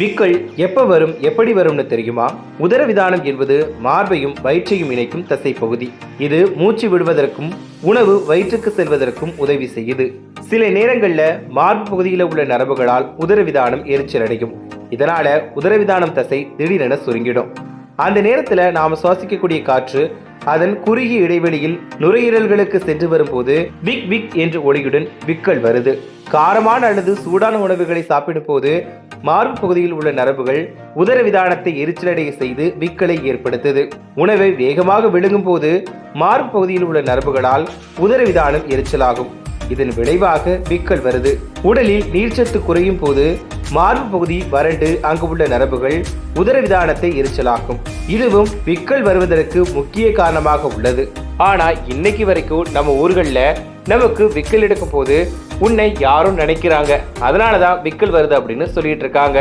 விக்கல் எப்ப வரும், எப்படி வரும்னு தெரியுமா? உதரவிதானம் என்பது மார்பையும் வயிற்றையும் இணைக்கும் தசை பகுதி. இது மூச்சு விடுவதற்கும் உணவு வயிற்றுக்கு செல்வதற்கும் உதவி செய்யுது. சில நேரங்கள்ல மார்பு பகுதியில் உள்ள நரம்புகளால் உதரவிதானம் எரிச்சல் அடையும். இதனால உதரவிதானம் தசை திடீரென சுருங்கிடும். அந்த நேரத்துல நாம சுவாசிக்கக்கூடிய காற்று அதன் குறுகிய இடைவெளியில் நுரையீரல்களுக்கு சென்று வரும்போது விக் விக் என்ற ஒலியுடன் விக்கல் வருது. காரமான அல்லது சூடான உணவுகளை சாப்பிடும் போது மார்பு பகுதியில் உள்ள நரம்புகள் உதரவிதானத்தை எரிச்சலடைய செய்து விக்கலை ஏற்படுத்துது. உணவை வேகமாக விழுங்கும் போது மார்பு பகுதியில் உள்ள நரம்புகளால் உதரவிதானம் எரிச்சலாகும். இதன் விளைவாக விக்கல் வருது. உடலில் நீர்ச்சத்து குறையும் போது மார்பு பகுதி வறண்டு அங்கு உள்ள நரம்புகள் உதரவிதானத்தை எரிச்சலாக்கும். இதுவும் விக்கல் வருவதற்கு முக்கிய காரணமாக உள்ளது. ஆனா இன்னைக்கு வரைக்கும் நம்ம ஊர்கள்ல நமக்கு விக்கல் எடுக்கும் போது உன்னை யாரும் நினைக்கிறாங்க, அதனாலதான் விக்கல் வருது அப்படின்னு சொல்லிட்டு இருக்காங்க.